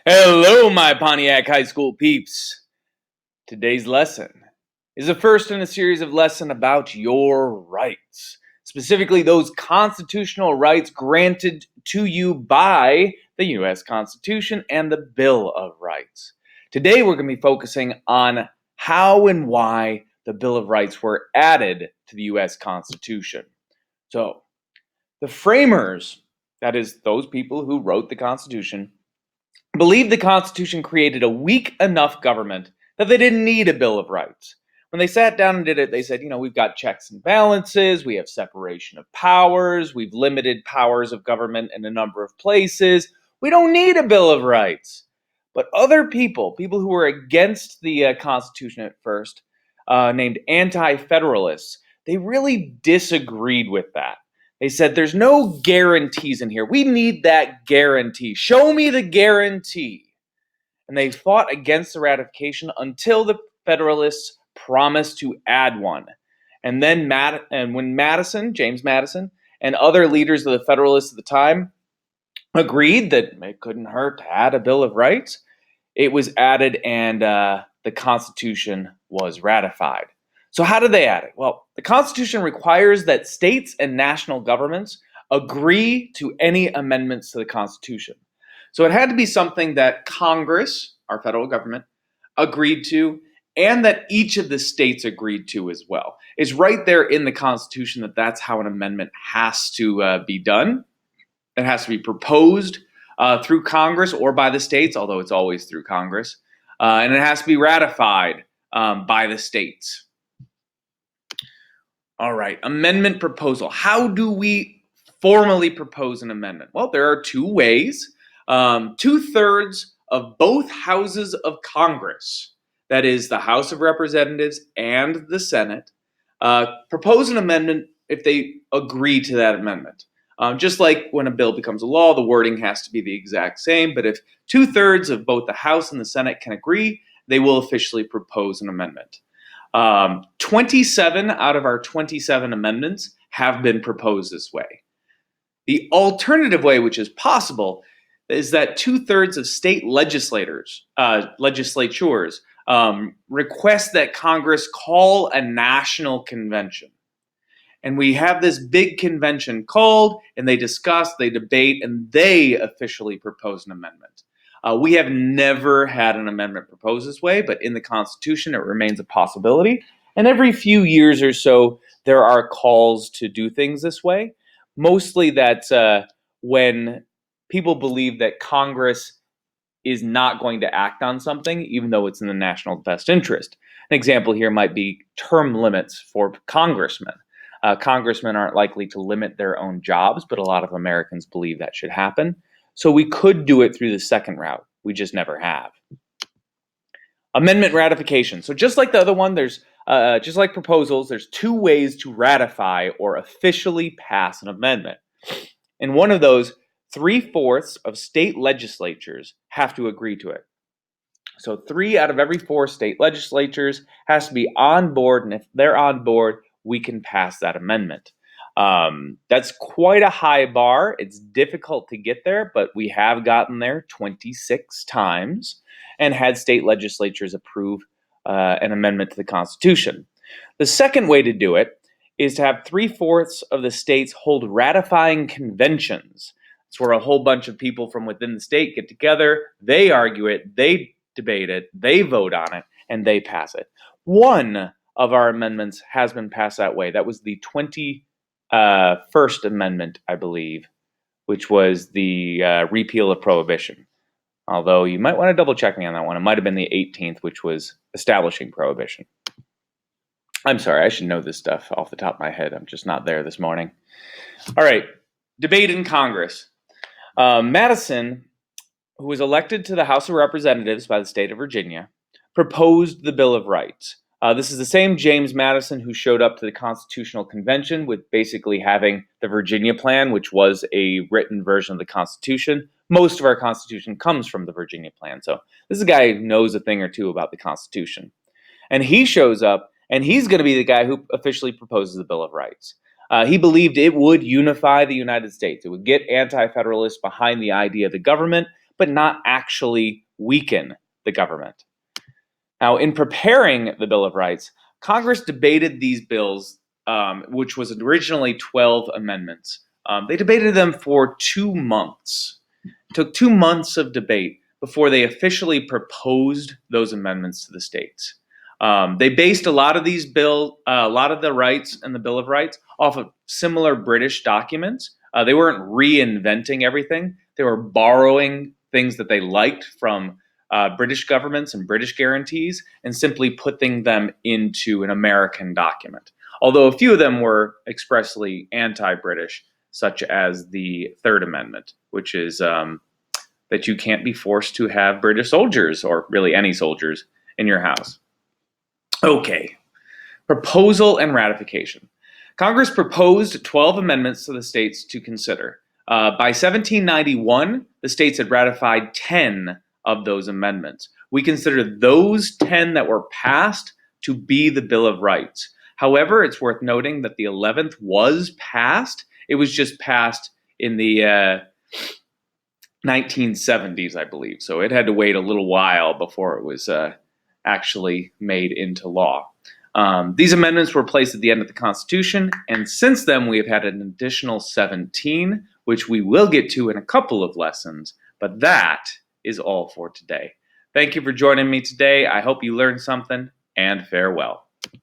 Hello, my Pontiac High School peeps. Today's lesson is the first in a series of lessons about your rights, specifically those constitutional rights granted to you by the U.S. Constitution and the Bill of Rights. Today, we're going to be focusing on how and why the Bill of Rights were added to the U.S. Constitution. So, the framers, that is, those people who wrote the Constitution, believed the Constitution created a weak enough government that they didn't need a Bill of Rights. When they sat down and did it, they said, we've got checks and balances, we have separation of powers, we've limited powers of government in a number of places. We don't need a Bill of Rights. But other people who were against the Constitution at first, named anti-federalists, they really disagreed with that. They said, there's no guarantees in here. We need that guarantee. Show me the guarantee. And they fought against the ratification until the Federalists promised to add one. And then when James Madison, and other leaders of the Federalists at the time agreed that it couldn't hurt to add a Bill of Rights, it was added and the Constitution was ratified. So how did they add it? Well, the Constitution requires that states and national governments agree to any amendments to the Constitution. So it had to be something that Congress, our federal government, agreed to, and that each of the states agreed to as well. It's right there in the Constitution that that's how an amendment has to be done. It has to be proposed through Congress or by the states, although it's always through Congress. And it has to be ratified by the states. All right, amendment proposal. How do we formally propose an amendment? Well, there are two ways. 2/3 of both houses of Congress, that is the House of Representatives and the Senate, propose an amendment if they agree to that amendment. Just like when a bill becomes a law, the wording has to be the exact same, but if 2/3 of both the House and the Senate can agree, they will officially propose an amendment. 27 out of our 27 amendments have been proposed this way. The alternative way, which is possible, is that 2/3 of state legislatures request that Congress call a national convention. And we have this big convention called, and they discuss, they debate, and they officially propose an amendment. We have never had an amendment proposed this way, but in the Constitution, it remains a possibility. And every few years or so, there are calls to do things this way. Mostly that's when people believe that Congress is not going to act on something, even though it's in the national best interest. An example here might be term limits for congressmen. Congressmen aren't likely to limit their own jobs, but a lot of Americans believe that should happen. So we could do it through the second route. We just never have. Amendment ratification. So just like the other one, there's just like proposals, there's two ways to ratify or officially pass an amendment. And one of those, 3/4 of state legislatures have to agree to it. So 3 out of every 4 state legislatures has to be on board, and if they're on board, we can pass that amendment. That's quite a high bar. It's difficult to get there, but we have gotten there 26 times and had state legislatures approve an amendment to the Constitution. The second way to do it is to have 3/4 of the states hold ratifying conventions. It's where a whole bunch of people from within the state get together, they argue it, they debate it, they vote on it, and they pass it. One of our amendments has been passed that way. That was the 21st Amendment, I believe, which was the repeal of Prohibition. Although you might want to double check me on that one. It might have been the 18th, which was establishing Prohibition. I'm sorry, I should know this stuff off the top of my head. I'm just not there this morning. All right, debate in Congress. Madison, who was elected to the House of Representatives by the state of Virginia, proposed the Bill of Rights. This is the same James Madison who showed up to the Constitutional Convention with basically having the Virginia Plan, which was a written version of the Constitution. Most of our Constitution comes from the Virginia Plan. So this is a guy who knows a thing or two about the Constitution. And he shows up, and he's going to be the guy who officially proposes the Bill of Rights. He believed it would unify the United States. It would get anti-federalists behind the idea of the government, but not actually weaken the government. Now, in preparing the Bill of Rights, Congress debated these bills, which was originally 12 amendments. They debated them for 2 months. It took 2 months of debate before they officially proposed those amendments to the states. They based a lot of the rights in the Bill of Rights off of similar British documents. They weren't reinventing everything. They were borrowing things that they liked from British governments and British guarantees and simply putting them into an American document. Although a few of them were expressly anti-British, such as the Third Amendment, which is that you can't be forced to have British soldiers, or really any soldiers, in your house. Okay, proposal and ratification. Congress proposed 12 amendments to the states to consider. By 1791, the states had ratified 10 of those amendments. We consider those 10 that were passed to be the Bill of Rights. However, it's worth noting that the 11th was passed. It was just passed in the 1970s, I believe. So it had to wait a little while before it was actually made into law. These amendments were placed at the end of the Constitution, and since then we have had an additional 17, which we will get to in a couple of lessons, but that is all for today. Thank you for joining me today. I hope you learned something, and farewell.